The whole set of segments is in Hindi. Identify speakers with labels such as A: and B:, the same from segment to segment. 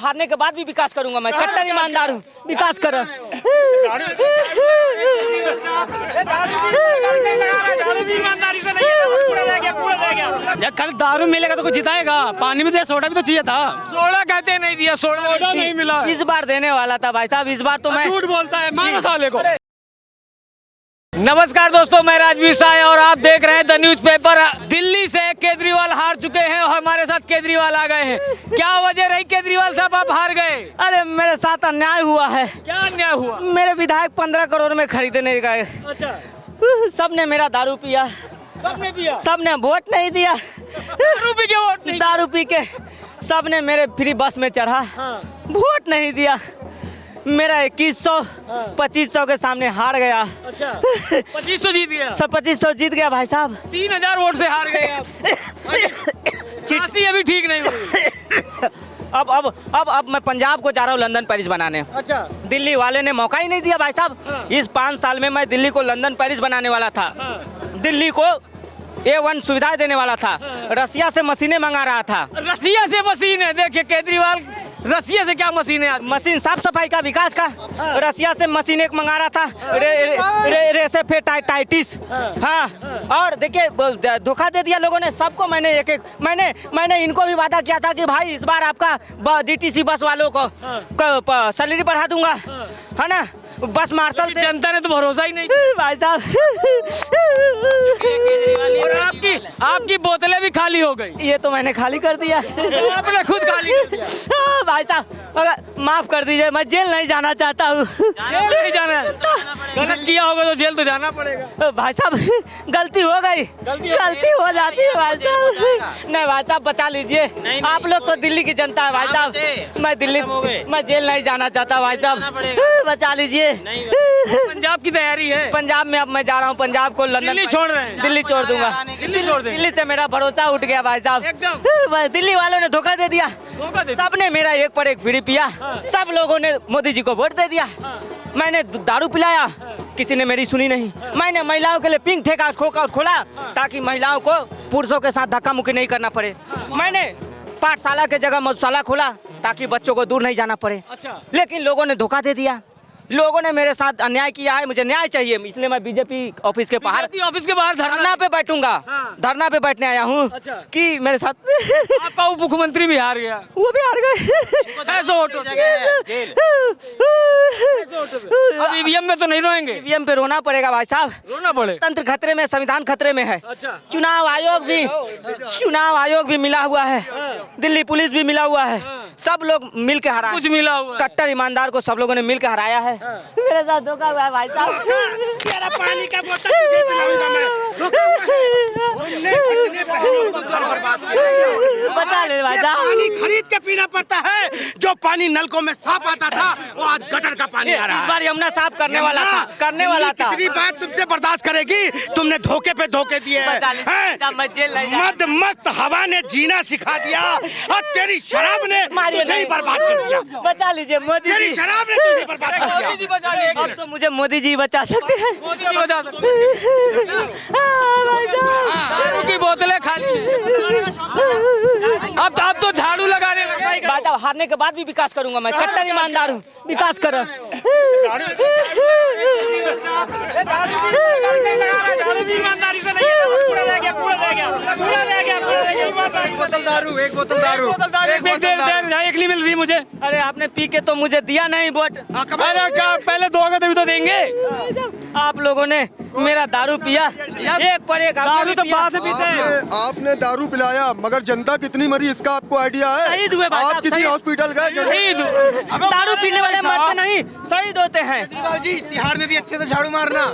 A: हारने के बाद भी विकास करूंगा। मैं कट्टर ईमानदार हूँ, विकास कर।
B: कल दारू मिलेगा तो कुछ जिताएगा, पानी में तो सोडा भी तो चाहिए था।
C: सोडा कहते नहीं दिया, सोडा
B: नहीं मिला।
A: इस बार देने वाला था भाई साहब, इस बार तो मैं
B: झूठ बोलता है, मारो साले को।
C: नमस्कार दोस्तों, मैं राजवीर शाह और आप देख रहे हैं द न्यूज़पेपर। दिल्ली से केजरीवाल हार चुके हैं और हमारे साथ केजरीवाल आ गए हैं। क्या वजह रही केजरीवाल साहब आप हार गए?
A: अरे मेरे साथ अन्याय हुआ है।
C: क्या अन्याय हुआ?
A: मेरे विधायक 15 करोड़ में खरीदने गए।
C: अच्छा,
A: सबने मेरा दारू पिया,
C: सबने पिया,
A: सबने वोट नहीं दिया।
C: दारू पी के वोट नहीं?
A: दारू पी के सबने मेरे फ्री बस में चढ़ा, वोट नहीं दिया। मेरा 2100 2500 के सामने हार गया।
C: अच्छा, 2500 जीत गया?
A: सब 2500 जीत गया भाई साहब।
C: 3000 वोट से हार गए आप। चिट्ठी अभी ठीक नहीं हुई।
A: अब मैं पंजाब को जा रहा हूँ लंदन पेरिस बनाने।
C: अच्छा,
A: दिल्ली वाले ने मौका ही नहीं दिया भाई साहब। इस 5 साल में मैं दिल्ली को लंदन पेरिस बनाने वाला था। दिल्ली को A1 सुविधाएं देने वाला था। रसिया से मशीनें मंगा रहा था।
C: रसिया से मशीन है? देखिए केजरीवाल, रसिया से क्या मशीन है?
A: मशीन साफ सफाई का, विकास का। रसिया से मशीन एक मंगा रहा था, रेसेफेटाइटिस। हाँ, और देखिए धोखा दे दिया लोगों ने सबको। मैंने मैंने इनको भी वादा किया था कि भाई इस बार आपका DTC बस वालों को सैलरी बढ़ा दूंगा, है ना। बस मार्शल
C: जनता ने तो भरोसा ही नहीं
A: भाई साहब।
C: और आपकी बोतलें भी खाली हो गई।
A: ये तो मैंने खाली कर दिया।
C: आपने खुद खाली कर दिया।
A: भाई साहब माफ कर दीजिए, मैं जेल नहीं जाना चाहता हूँ।
C: जेल नहीं जाना? गलत किया होगा तो जेल तो जाना पड़ेगा।
A: भाई साहब गलती हो गई, गलती हो जाती है भाई साहब। नहीं भाई साहब बचा लीजिए, आप लोग तो दिल्ली की जनता है भाई साहब। मैं जेल नहीं जाना चाहता भाई साहब, बचा लीजिए।
C: पंजाब की तैयारी है? पंजाब
A: में अब मैं जा रहा हूँ, पंजाब को लंदन।
C: दिल्ली छोड़ रहे हैं?
A: दिल्ली छोड़ दूंगा। दिल्ली से मेरा भरोसा उठ गया भाई साहब। दिल्ली वालों ने धोखा दे दिया। सबने मेरा एक पर एक फ्री पिया। सब लोगों ने मोदी जी को वोट दे दिया। मैंने दारू पिलाया, किसी ने मेरी सुनी नहीं। मैंने महिलाओं के लिए पिंक ठेका खोला ताकि महिलाओं को पुरुषों के साथ धक्का मुक्की नहीं करना पड़े। मैंने पाठशाला के जगह मधुशाला खोला ताकि बच्चों को दूर नहीं जाना पड़े। अच्छा, लेकिन लोगों ने धोखा दे दिया। लोगों ने मेरे साथ अन्याय किया है, मुझे न्याय चाहिए। इसलिए मैं बीजेपी ऑफिस के बाहर धरना पे बैठूंगा। धरना पे बैठने आया हूँ। अच्छा। कि मेरे साथ
C: आपका उप मुख्यमंत्री भी हार गया।
A: वो भी हार गए।
C: 600 वोटों से। अब ईवीएम में तो नहीं रोएंगे?
A: ईवीएम पे रोना पड़ेगा भाई साहब, रोना पड़ेगा। तंत्र खतरे में, संविधान खतरे में है। अच्छा। चुनाव आयोग भी मिला हुआ है, दिल्ली पुलिस भी मिला हुआ है। सब लोग मिल के हराया,
C: कुछ मिला हुआ।
A: कट्टर ईमानदार को सब लोगों ने मिल के हराया है। मेरे साथ धोखा हुआ है भाई साहब।
D: तेरा पानी का बोतल तुझे पिलाऊंगा मैं।
A: बचा ले भाई साहब।
D: पानी खरीद के पीना पड़ता है। जो पानी नलकों में साफ आता था वो आज गटर का पानी आ रहा है।
A: इस बार यमुना साफ करने वाला था।
D: कितनी बात तुमसे बर्दाश्त करेगी? तुमने धोखे पे धोखे दिए हैं। मद मस्त हवा ने जीना सिखा दिया और तेरी शराब ने तुझे बर्बाद कर दिया।
A: बचा लीजिए मोदी जी,
D: शराब ने तुझे बर्बाद कर दिया।
A: अब तो मुझे मोदी जी बचा सकते हैं।
C: मोदी जी बचा सकते हैं। दारू की बोतलें खाली। अब तो झाड़ू लगाने लगा।
A: भाई साहब हारने के बाद भी विकास करूंगा। मैं कट्टर ईमानदार हूँ, विकास कर।
C: ईमानदारी से नहीं, पूरा रह गया। एक बोतल दारू
B: एक नहीं मिल रही मुझे।
A: अरे आपने पी के तो मुझे दिया नहीं वोट।
B: अरे क्या पहले दोगे तभी तो देंगे।
A: आप लोगों ने मेरा दारू पिया, एक पर एक
B: दारू तो बाद में पीते हैं।
E: आपने दारू पिलाया मगर जनता कितनी मरी इसका आपको आइडिया है?
A: शहीद हुए भाई
E: आप
A: साहब,
E: किसी हॉस्पिटल गए?
A: दारू पीने वाले मरते नहीं, शहीद होते हैं।
D: तिहाड़ में भी अच्छे से झाड़ू मारना,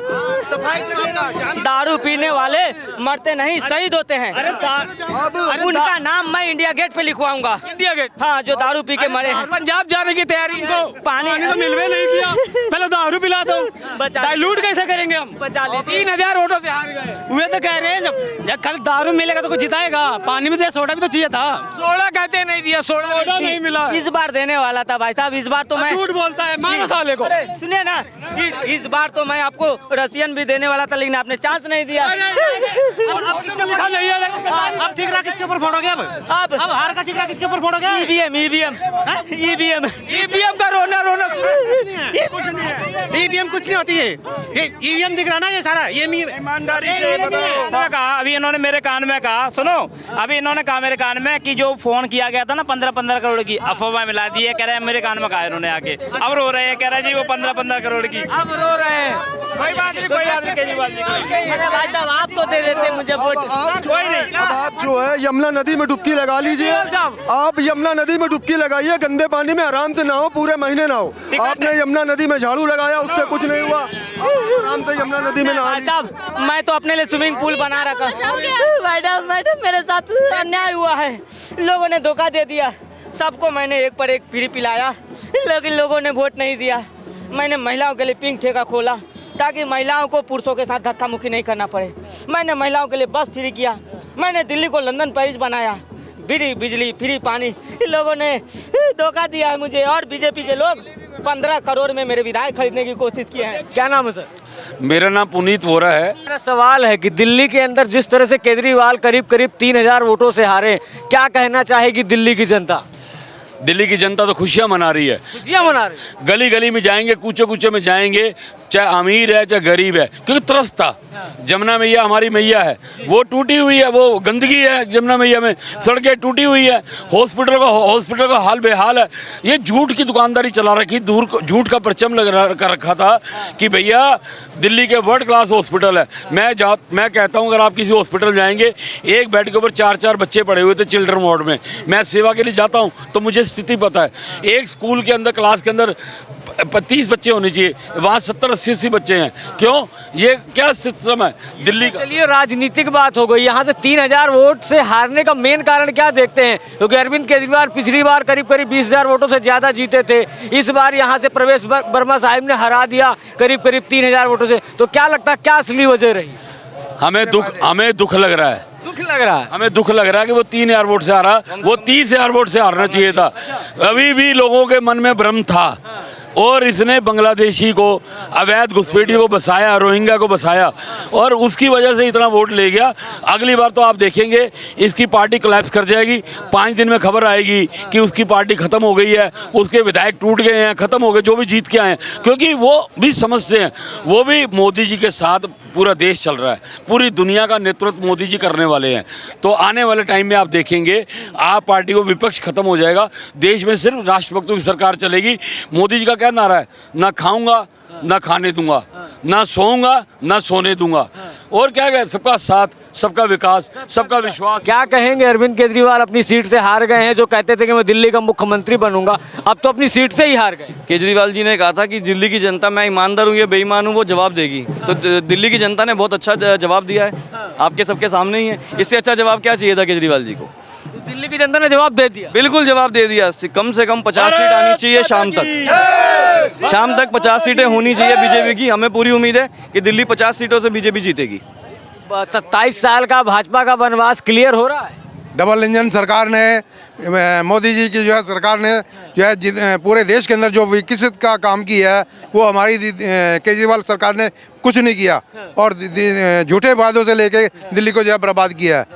D: सफाई कर लेना।
A: दारू पीने वाले मरते नहीं, शहीद होते हैं।
E: अब
A: उनका नाम मैं इंडिया गेट पे लिखवाऊंगा।
C: India gate?
A: हाँ, जो दारू पी के मरे हैं।
C: पंजाब जाने की तैयारी है।
B: पानी तो मिलवे नहीं किया, पहले दारू पिला दो, डाइल्यूट कैसे करेंगे हम?
A: बचा लीजिए।
C: 3000 वोटों से हार गए।
B: वे तो कह रहे हैं जब कल दारू मिलेगा तो कुछ जिताएगा, पानी भी तो सोडा भी तो चाहिए था।
C: सोडा कहते नहीं दिया, सोडा
B: नहीं मिला।
A: इस बार देने वाला था भाई साहब, इस बार तो मैं
B: झूठ बोलता है, मारो साले को।
A: अरे सुनिए ना, इस बार तो मैं आपको रशियन भी देने वाला था, लेकिन आपने चांस नहीं दिया।
B: अब ठीक रहा, किसके ऊपर फोड़ोगे? अब हार का ठीक रहा, किसके ऊपर फोड़ोगे?
A: ईवीएम
C: ईवीएम का रोना
B: ईवीएम कुछ नहीं होती है, ईवीएम दिख रहा ना ये सारा, ये ईमानदारी से बताओ।
F: कहा अभी इन्होंने मेरे कान में कहा, सुनो, अभी इन्होंने कहा मेरे कान में कि जो फोन किया गया था ना 15-15 करोड़ की, अफवाह मिला दी है। कह रहे हैं मेरे कान में कहा इन्होंने आके, अब रो रहे हैं, कह रहे हैं जी वो 15-15 करोड़ की,
C: अब रो रहे हैं।
F: कोई बात नहीं केजरीवाल जी,
A: अरे भाई साहब आप तो दे देते मुझे वोट।
F: कोई नहीं।
E: अब आप जो है यमुना नदी में डुबकी लगा लीजिए, आप यमुना नदी में डुबकी लगाइए, गंदे पानी में आराम से नहाओ, पूरे महीने नहाओ। आपने यमुना नदी में झाड़ू लगाया, उससे कुछ नहीं हुआ, अब आराम से यमुना नदी में नहा
A: भाई साहब मैं तो अपने लिए स्विमिंग पूल बना रखा। मैडम मेरे साथ अन्याय हुआ है, लोगों ने धोखा दे दिया, सबको मैंने एक पर एक फ्री पिलाया, लेकिन लोगों ने वोट नहीं दिया। मैंने महिलाओं के लिए पिंक ठेका खोला ताकि महिलाओं को पुरुषों के साथ धक्का मुक्की नहीं करना पड़े। मैंने महिलाओं के लिए बस फ्री किया, मैंने दिल्ली को लंदन पेरिस बनाया, फ्री बिजली फ्री पानी। इन लोगों ने धोखा दिया है मुझे, और बीजेपी के लोग 15 करोड़ में मेरे विधायक खरीदने की कोशिश किए हैं।
C: क्या नाम है सर?
G: मेरा नाम पुनीत वोरा है।
C: मेरा सवाल है कि दिल्ली के अंदर जिस तरह से केजरीवाल करीब 3000 वोटों से हारे, क्या कहना चाहेगी दिल्ली की जनता?
G: दिल्ली की जनता तो खुशियां मना रही है,
C: खुशियां मना रही।
G: गली गली में जाएंगे, कूचे कूचे में जाएंगे, चाहे अमीर है चाहे गरीब है, क्योंकि तरस था। जमुना मैया हमारी मैया है, वो टूटी हुई है, वो गंदगी है जमुना मैया में, सड़कें टूटी हुई है, हॉस्पिटल का हाल बेहाल है। ये झूठ की दुकानदारी चला रखी, झूठ का परचम कर रखा था कि भैया दिल्ली के वर्ल्ड क्लास हॉस्पिटल है। मैं कहता हूँ अगर आप किसी हॉस्पिटल जाएंगे, एक बेड के ऊपर 4-4 बच्चे पड़े हुए थे चिल्ड्रन वार्ड में। मैं सेवा के लिए जाता हूँ तो मुझे स्थिति पता है। एक स्कूल के अंदर क्लास के अंदर 30 बच्चे होने चाहिए, वहाँ 70-80 बच्चे हैं। क्यों? ये क्या सिस्टम है दिल्ली का?
C: चलिए राजनीतिक बात हो गई, यहाँ से 3000 वोट से हारने का मेन कारण क्या देखते हैं? क्योंकि अरविंद केजरीवाल पिछली बार करीब 20,000 वोटों से ज्यादा जीते थे, इस बार यहाँ से प्रवेश वर्मा साहब ने हरा दिया करीब 3000 वोटों से। तो क्या लगता है क्या असली वजह रही?
G: हमें दुख लग रहा है।
C: दुख लग रहा है,
G: हमें दुख लग रहा है कि वो 3000 वोट से हारा, वो 30,000 वोट से हारना चाहिए था। अभी भी लोगों के मन में भ्रम था, और इसने बांग्लादेशी को, अवैध घुसपैठी को बसाया, रोहिंग्या को बसाया, और उसकी वजह से इतना वोट ले गया। अगली बार तो आप देखेंगे इसकी पार्टी कोलैप्स कर जाएगी। 5 दिन में खबर आएगी कि उसकी पार्टी खत्म हो गई है, उसके विधायक टूट गए हैं, खत्म हो गए, जो भी जीत के आए हैं, क्योंकि वो भी समझते हैं, वो भी मोदी जी के साथ पूरा देश चल रहा है, पूरी दुनिया का नेतृत्व मोदी जी करने वाले हैं। तो आने वाले टाइम में आप देखेंगे आप पार्टी को विपक्ष खत्म हो जाएगा, देश में सिर्फ राष्ट्रभक्तों की सरकार चलेगी। मोदी जी का क्या नारा है? ना खाऊंगा ना खाने दूंगा, ना सोऊंगा ना सोने दूंगा, और क्या है? सबका साथ, सबका विकास, सबका विश्वास।
C: क्या कहेंगे? अरविंद केजरीवाल अपनी सीट से हार गए हैं, जो कहते थे कि मैं दिल्ली का मुख्यमंत्री बनूंगा, अब तो अपनी सीट से ही हार गए।
H: केजरीवाल जी ने कहा था कि दिल्ली की जनता, मैं ईमानदार हूँ या बेईमान हूँ वो जवाब देगी, तो दिल्ली की जनता ने बहुत अच्छा जवाब दिया है, आपके सबके सामने ही है। इससे अच्छा जवाब क्या चाहिए था केजरीवाल जी को?
C: तो दिल्ली की जनता ने जवाब दे दिया,
H: बिल्कुल जवाब दे दिया। कम से कम 50 सीट आनी चाहिए शाम तक 50 सीटें होनी चाहिए बीजेपी की। हमें पूरी उम्मीद है कि दिल्ली 50 सीटों से बीजेपी जीतेगी।
C: 27 साल का भाजपा का वनवास क्लियर हो रहा है।
I: डबल इंजन सरकार ने, मोदी जी की जो है सरकार ने जो है पूरे देश के अंदर जो विकसित का काम किया है, वो हमारी केजरीवाल सरकार ने कुछ नहीं किया, और झूठे वादों से लेके दिल्ली को जो है बर्बाद किया है।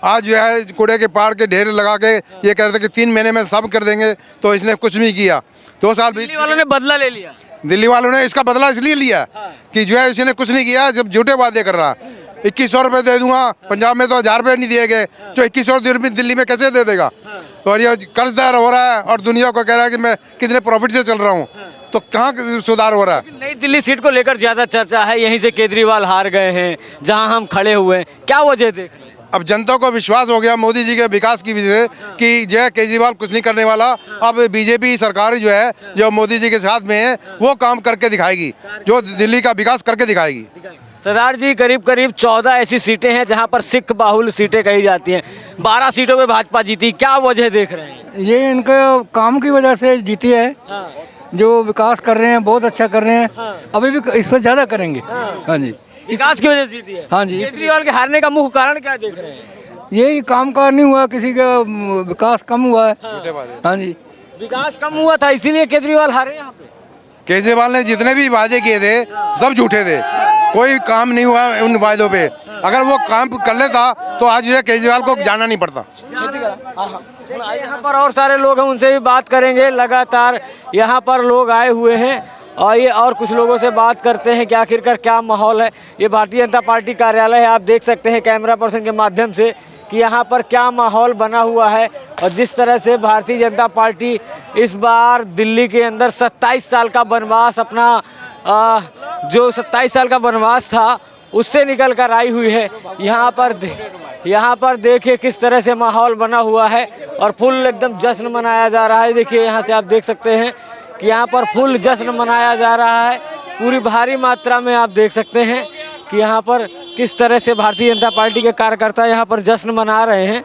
I: आज जो है कूड़े के पहाड़ के ढेर लगा के ये कह रहे थे कि 3 महीने में सब कर देंगे, तो इसने कुछ नहीं किया। 2 साल
C: दिल्ली वालों ने बदला ले लिया।
I: दिल्ली वालों ने इसका बदला इसलिए लिया कि जो है इसने कुछ नहीं किया, जब झूठे वादे कर रहा। 2100 रुपये दे दूंगा, पंजाब में तो 1000 रुपये नहीं दिए गए, जो 2100 रुपये दिल्ली में कैसे दे देगा? और ये कर्जदार हो रहा है और दुनिया को कह रहा है कि मैं कितने प्रॉफिट से चल रहा हूँ, तो कहाँ सुधार हो रहा है?
C: नई दिल्ली सीट को लेकर ज्यादा चर्चा है, यहीं से केजरीवाल हार गए हैं, जहां हम खड़े हुए हैं, क्या वजह देख रहे हैं?
I: अब जनता को विश्वास हो गया मोदी जी के विकास की वजह से कि जो है केजरीवाल कुछ नहीं करने वाला। अब बीजेपी सरकार जो है, जो मोदी जी के साथ में है, वो काम करके दिखाएगी, जो दिल्ली का विकास करके दिखाएगी।
C: सरदार जी, करीब 14 ऐसी सीटें हैं जहां पर सिख बाहुल सीटें कही जाती हैं, 12 सीटों पे भाजपा जीती, क्या वजह देख रहे हैं?
B: ये इनके काम की वजह से जीती है। जो विकास कर रहे हैं बहुत अच्छा कर रहे हैं, अभी भी इससे ज़्यादा करेंगे। हाँ जी,
C: विकास की वजह से जीती है।
B: हाँ जी,
C: केजरीवाल के हारने का मुख्य कारण क्या देख रहे हैं?
B: यही काम कार नहीं हुआ, किसी का विकास कम हुआ है। हाँ जी,
C: विकास कम हुआ था इसीलिए केजरीवाल हारे यहाँ पे।
I: केजरीवाल ने जितने भी वादे किए थे सब झूठे थे, कोई काम नहीं हुआ उन वादों पे। अगर वो काम कर लेता तो आज जो है केजरीवाल को जाना नहीं पड़ता।
C: यहाँ पर और सारे लोग हैं, उनसे भी बात करेंगे। लगातार यहाँ पर लोग आए हुए हैं और ये और कुछ लोगों से बात करते हैं कि आखिरकार क्या माहौल है। ये भारतीय जनता पार्टी कार्यालय है, आप देख सकते हैं कैमरा पर्सन के माध्यम से कि यहाँ पर क्या माहौल बना हुआ है। और जिस तरह से भारतीय जनता पार्टी इस बार दिल्ली के अंदर 27 साल का वनवास अपना जो 27 साल का वनवास था उससे निकल कर आई हुई है। यहाँ पर देखिए किस तरह से माहौल बना हुआ है और फुल एकदम जश्न मनाया जा रहा है। देखिए यहाँ से आप देख सकते हैं कि यहाँ पर फुल जश्न मनाया जा रहा है, पूरी भारी मात्रा में आप देख सकते हैं कि यहाँ पर किस तरह से भारतीय जनता पार्टी के कार्यकर्ता यहाँ पर जश्न मना रहे हैं।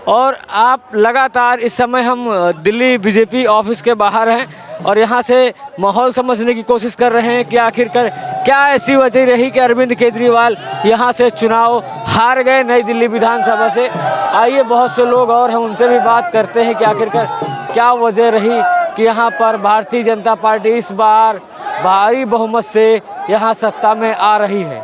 C: और आप लगातार इस समय हम दिल्ली बीजेपी ऑफिस के बाहर हैं और यहाँ से माहौल समझने की कोशिश कर रहे हैं कि आखिरकार क्या ऐसी वजह रही कि अरविंद केजरीवाल यहाँ से चुनाव हार गए नई दिल्ली विधानसभा से। आइए बहुत से लोग और हैं, उनसे भी बात करते हैं कि आखिरकार क्या वजह रही कि यहाँ पर भारतीय जनता पार्टी इस बार भारी बहुमत से यहाँ सत्ता में आ रही है।